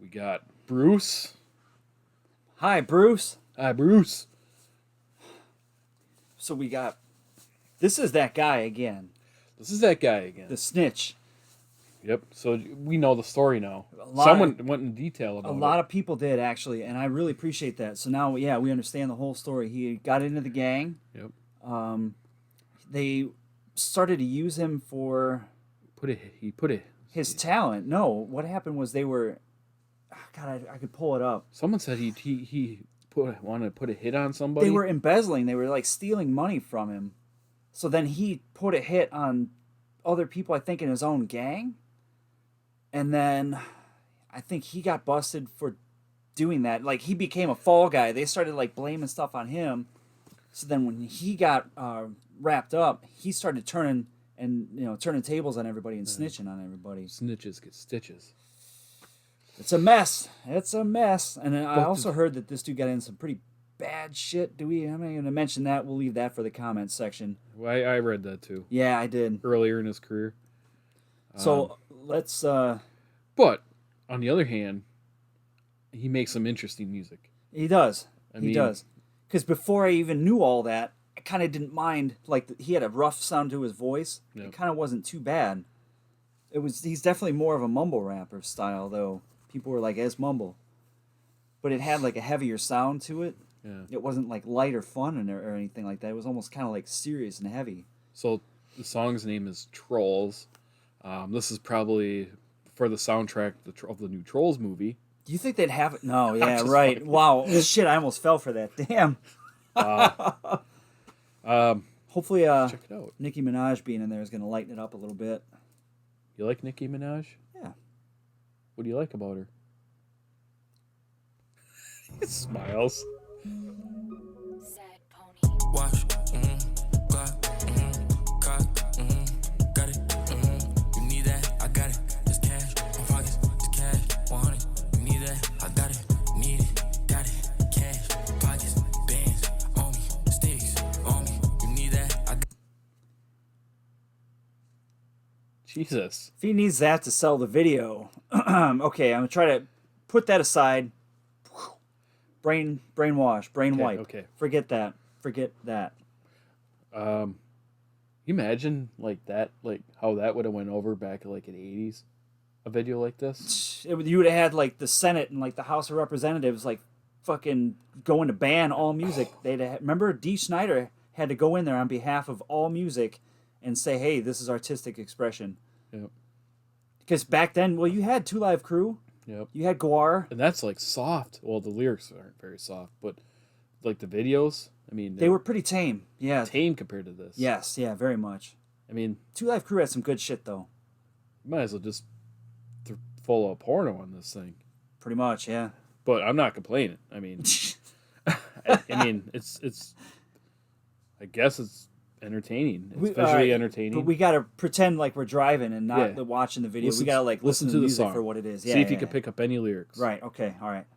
We got Bruce. Hi, Bruce. Hi, Bruce. So we got... This is that guy again. This is that guy again. The snitch. Yep. So we know the story now. lot Someone went in detail about it. A lot of people did, actually, and I really appreciate that. So now, yeah, we understand the whole story. He got into the gang. Yep. They started to use him for... His talent. No, what happened was they were... God, I could pull it up. Someone said he wanted to put a hit on somebody. They were embezzling. They were like stealing money from him. So then he put a hit on other people, I think, in his own gang. And then I think he got busted for doing that. Like, he became a fall guy. They started like blaming stuff on him. So then when he got wrapped up, he started turning tables on everybody and snitching on everybody. Snitches get stitches. It's a mess. It's a mess. And I also heard that this dude got in some pretty bad shit. I'm not going to mention that. We'll leave that for the comments section. Well, I read that too. Yeah, I did. Earlier in his career. So let's... But, on the other hand, he makes some interesting music. He does. He does. Because before I even knew all that, I kind of didn't mind. Like, he had a rough sound to his voice. Yep. It kind of wasn't too bad. He's definitely more of a mumble rapper style, though. People were like, it's mumble. But it had like a heavier sound to it. Yeah. It wasn't like light or fun or anything like that. It was almost kind of like serious and heavy. So the song's name is Trollz. This is probably for the soundtrack of the new Trollz movie. Do you think they'd have it? No, yeah, right. Wow. Shit, I almost fell for that. Damn. Hopefully check it out. Nicki Minaj being in there is going to lighten it up a little bit. You like Nicki Minaj? Yeah. What do you like about her? He smiles. Sad pony. Watch, got, got it, you need that, I got it, there's cash, my pockets, there's cash, 100, you need that, I got it, need it, got it, cash, pockets, bands, on me, sticks, on me, you need that, I got it. Jesus. If he needs that to sell the video, okay, I'm going to try to put that aside. Brainwash, wipe. Okay. Forget that. You imagine like that, like how that would have went over back like in the 80s, a video like this. You would have had like the Senate and like the House of Representatives like fucking going to ban all music. Remember D. Snyder had to go in there on behalf of all music and say, hey, this is artistic expression. Yep. Because back then, well, you had Two Live Crew. Yep. You had Guar. And that's like soft. Well, the lyrics aren't very soft, but like the videos, I mean, they were pretty tame. Yeah. Tame compared to this. Yes, yeah, very much. I mean, Two Live Crew had some good shit though. You might as well just follow a porno on this thing. Pretty much, yeah. But I'm not complaining. I mean, it's I guess it's entertaining. It's visually entertaining. But we gotta pretend like we're driving and not watching the video. We gotta like listen to the music song for what it is. Yeah, see if you can pick up any lyrics. Right. Okay. All right.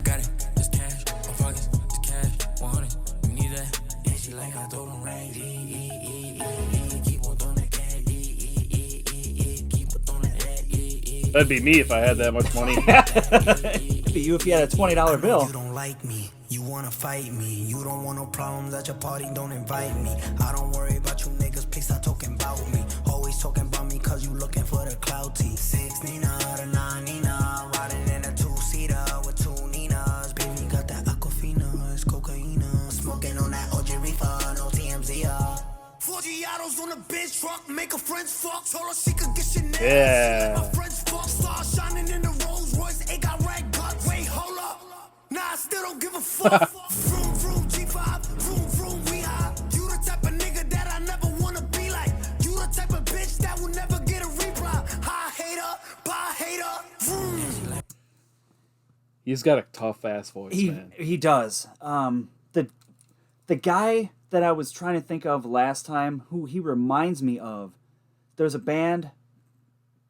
Got it, there's cash, my pockets, there's cash, 100, you need that. Yeah, she like I throw them right, keep on throwing that cash, keep on throwing that. That'd be me if I had that much money. It'd be you if you had a $20 bill. You don't like me. You wanna fight me. You don't want no problems at your party, don't invite me. I don't worry about you niggas, please stop talking about me. Always talking about me cause you looking for the clout T. 6ix9ine to 9ine, riding in a two-seater with two Ninas. Baby got that Aquafina, it's cocaine. Smoking on that OG reefer, no TMZ. 4 Giottos on a bitch truck, make her friends fuck, told her she could get Chanel. Yeah. My friends fuck, star shining in the Rolls Royce, it got rag guts. Wait, hold up. Nah, I still don't give a fuck. Vroom, vroom, G5, vroom, vroom, we high. You the type of nigga that I never wanna be like. You the type of bitch that will never get a reply. High hater, bye hater, vroom. He's got a tough ass voice, man. He does. The guy that I was trying to think of last time, who he reminds me of, there's a band,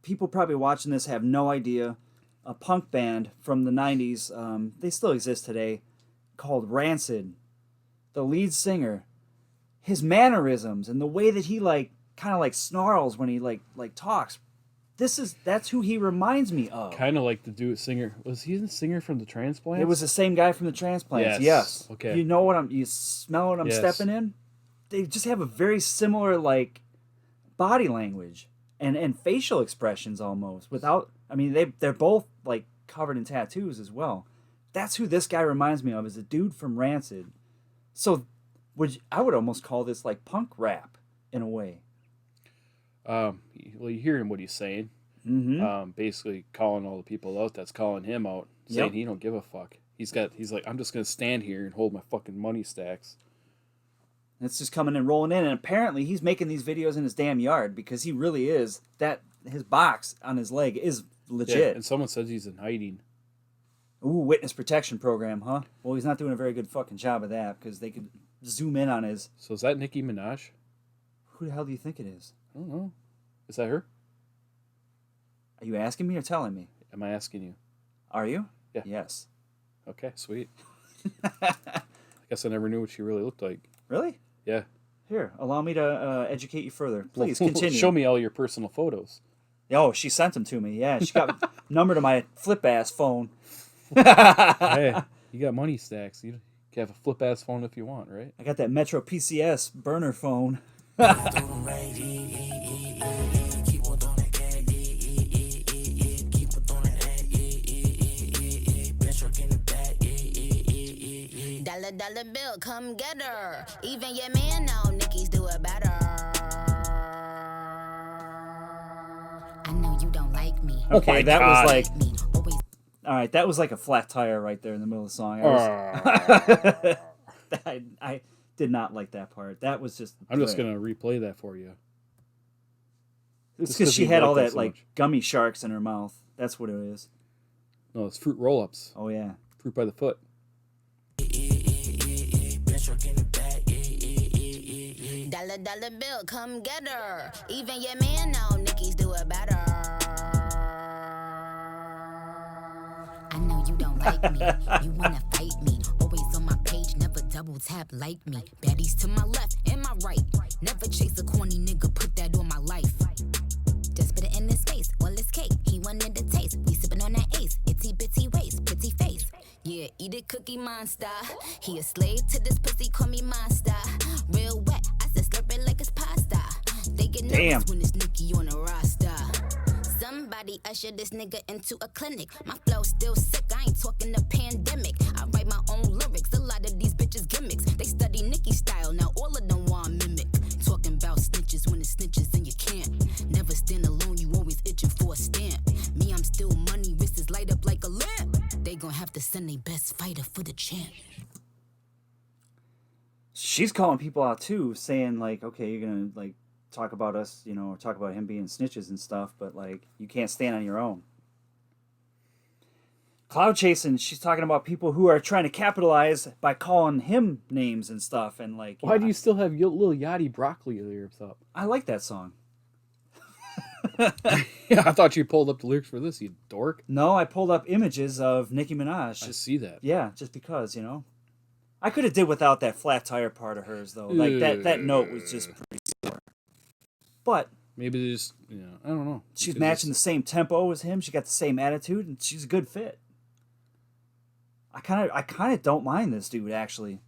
people probably watching this have no idea, a punk band from the 90s, they still exist today, called Rancid. The lead singer, his mannerisms and the way that he like kind of like snarls when he like talks, that's who he reminds me of. Kind of like the dude singer. Was he the singer from the Transplants? It was the same guy from the Transplants. Yes. Okay. You know what you smell what I'm stepping in? They just have a very similar like body language and facial expressions almost. They're both like covered in tattoos as well. That's who this guy reminds me of, is a dude from Rancid. So I would almost call this like punk rap in a way. Well, you hear him what he's saying. Mm-hmm. Basically calling all the people out that's calling him out, saying he don't give a fuck. He's like, I'm just gonna stand here and hold my fucking money stacks. It's just coming and rolling in, and apparently he's making these videos in his damn yard because he really is his box on his leg is legit. Yeah, and someone says he's in hiding. Ooh, witness protection program, huh? Well, he's not doing a very good fucking job of that because they could zoom in on his. So is that Nicki Minaj? Who the hell do you think it is? I don't know. Is that her? Are you asking me or telling me? Am I asking you? Are you? Yeah. Yes. Okay, sweet. I guess I never knew what she really looked like. Really? Yeah. Here, allow me to educate you further. Please continue. Show me all your personal photos. Oh, she sent them to me. Yeah, she got a number to my flip-ass phone. Hey, you got money stacks. You can have a flip-ass phone if you want, right? I got that Metro PCS burner phone. Dollar bill, come get her. Even your man know Nicki's do it better. I know you don't like me. Okay, my that God. was like... Me, always. All right, that was like a flat tire right there in the middle of the song. I did not like that part. That was just... I'm just going to replay that for you. It's Just because 'cause she you had like all that that so like much. gummy sharks in her mouth. That's what it is. No, it's fruit roll-ups. Oh, yeah. Fruit by the foot. Dollar bill, come get her. Even your man know Nicki's do it better. I know you don't like me. You wanna fight me. Always on my page, never double tap like me. Baddies to my left and my right. Never chase a corny nigga, put that on my life. Just put it in his face, all his cake. He wanted the taste. We sippin' on that ace. Itty bitty waist, pretty face. Yeah, eat it, Cookie Monster. He a slave to this pussy, call me monster. Real wet, I said slurp it like it's pasta. They get nervous Damn. when it's Nicki on a roster. Somebody usher this nigga into a clinic. My flow still sick, I ain't talking the pandemic. I write my own lyrics, a lot of these bitches gimmicks. They study Nicki style, now all of them want mimic. Talking about snitches when it's snitches in your camp. Never stand alone, you always itching for a stamp. Me, I'm still money, wrists light up like a lamp. They gon' have to send their best fighter for the champ. She's calling people out too, saying like, okay, you're gonna like talk about us, or talk about him being snitches and stuff, but like you can't stand on your own. Cloud chasing, she's talking about people who are trying to capitalize by calling him names and stuff, and like. Why do you still have Lil Yachty Broccoli lyrics up? I like that song. Yeah, I thought you pulled up the lyrics for this, you dork. No, I pulled up images of Nicki Minaj. I see that. Yeah, just because, I could have did without that flat tire part of hers though. Like that note was just pretty poor. But Maybe they just, I don't know. she's Because matching the same tempo as him. She got the same attitude, and she's a good fit. I kind of don't mind this dude actually.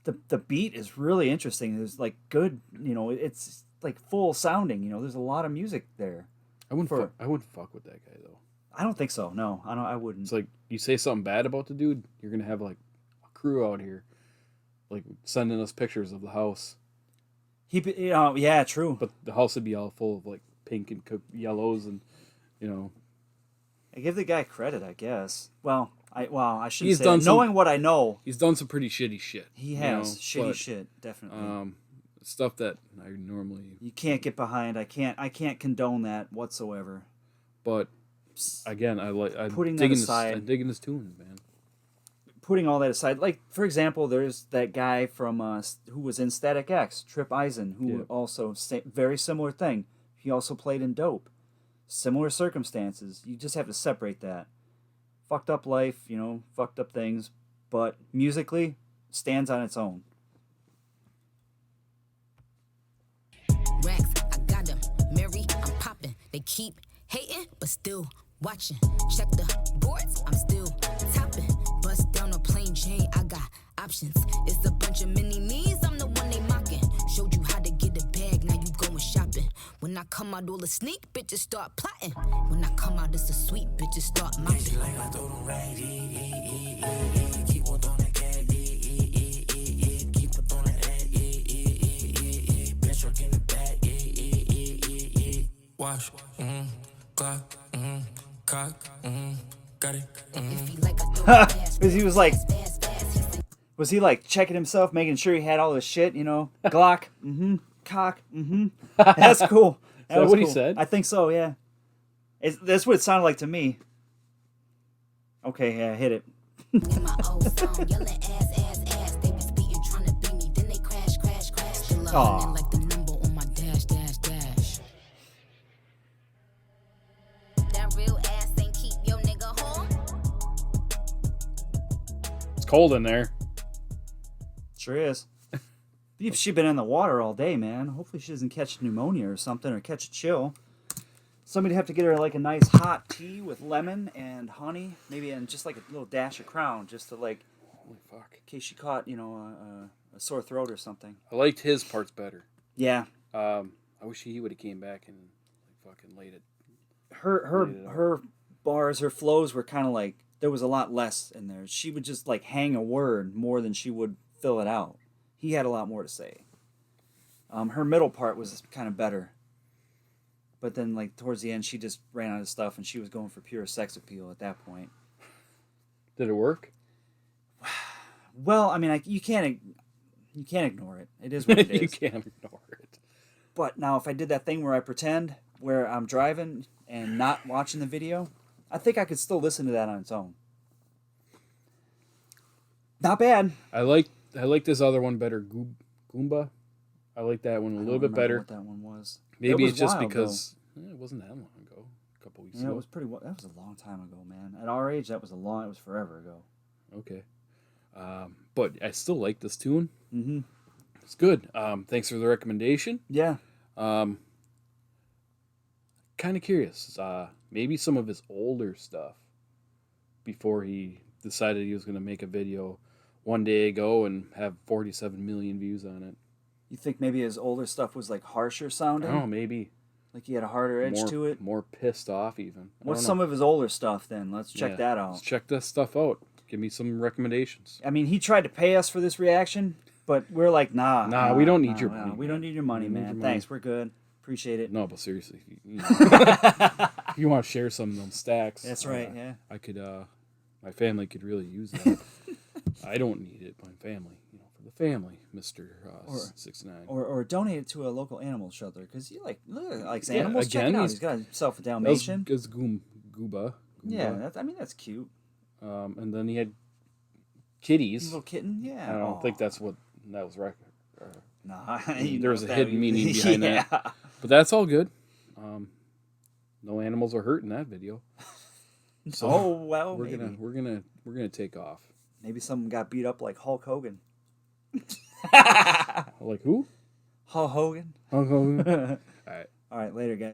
The beat is really interesting. There's like good, it's like full sounding. There's a lot of music there. I wouldn't fuck with that guy though. I don't think so. No, I wouldn't. It's like you say something bad about the dude, you're gonna have like a crew out here, like sending us pictures of the house. Yeah, true. But the house would be all full of like pink and yellows and, I give the guy credit, I guess. I shouldn't He's say done that. some- Knowing what I know, he's done some pretty shitty shit. he has shitty but, shit, definitely. Stuff that I normally. You can't get behind. I can't condone that whatsoever. But again, I'm Putting that digging aside- I'm digging his tunes, man. Putting all that aside, like for example, there's that guy from who was in Static X, Trip Eisen, who also very similar thing. He also played in Dope. Similar circumstances. You just have to separate that. Fucked up life, fucked up things, but musically stands on its own. Racks, I got them. Mary, I'm popping. They keep but still watching. Check the boards, I'm still topping. Bust down a plain Jane, I got options. It's a bunch of mini me's, I'm the one they mocking. Showed you how to get a bag, now you going shopping. When I come out, all the sneak bitches start plotting. When I come out, it's a sweet bitches start mopping. Like I throw them rags, keep on throwing the gag, keep on throwing the egg, bitch, you're getting the bag, wash, clock, cock, got it, If he like I throw it fast, Because he was like, fast, he think was he like checking himself, making sure he had all this shit, you know? Glock, cock, That's cool. that was what he cool. said? I think so, yeah. That's what it sounded like to me. Okay, yeah, hit it. in my old song, yelling ass. They be speeding, trying to beat me, then they crash. Still Aw. loving it like the number on my dash. That real ass ain't keep your nigga home. It's cold in there. Sure is. She's been in the water all day, man. Hopefully she doesn't catch pneumonia or something, or catch a chill. Somebody'd have to get her like a nice hot tea with lemon and honey, maybe, and just like a little dash of Crown, just to like, Holy fuck. in case she caught, a sore throat or something. I liked his parts better. Yeah. I wish he would have came back and like fucking laid it. Her bars, her flows were kind of like, there was a lot less in there. She would just like hang a word more than she would fill it out. He had a lot more to say. Her middle part was kind of better. But then, like, towards the end, she just ran out of stuff, and she was going for pure sex appeal at that point. Did it work? Well, I mean, you can't ignore it. It is what it is. You can't ignore it. But now, if I did that thing where I pretend, where I'm driving and not watching the video, I think I could still listen to that on its own. Not bad. I like this other one better. Goomba. I like that one a little bit better. What that one was. Maybe was it's just wild, because it wasn't that long ago. A couple weeks Yeah, ago. it was pretty. That was a long time ago, man. At our age, it was forever ago. Okay. But I still like this tune. Mm-hmm. It's good. Thanks for the recommendation. Yeah. Kind of curious. Maybe some of his older stuff before he decided he was going to make a video one day ago and have 47 million views on it. You think maybe his older stuff was like harsher sounding? Oh, maybe. Like he had a harder edge to it? More pissed off even. What's some of his older stuff then? Let's check that out. Let's check this stuff out. Give me some recommendations. I mean, he tried to pay us for this reaction, but we're like, nah. We don't need your money. We don't need your money, man. Thanks, we're good. Appreciate it. No, but seriously, if you want to share some of them stacks. That's right, yeah. I could, my family could really use that. I don't need it, my family. For the family, Mr. 6ix9ine. Or donate it to a local animal shelter, because he likes animals. again, Check it out. He's got himself a Dalmatian. It's Gooba. Yeah, that's cute. And then he had kitties. Little kitten, yeah. I don't think that was record. Nah, There was a hidden meaning behind that. But that's all good. No animals are hurt in that video. So we're gonna take off. Maybe someone got beat up like Hulk Hogan. Like who? Hulk Hogan. Hulk Hogan. All right. All right, later, guys.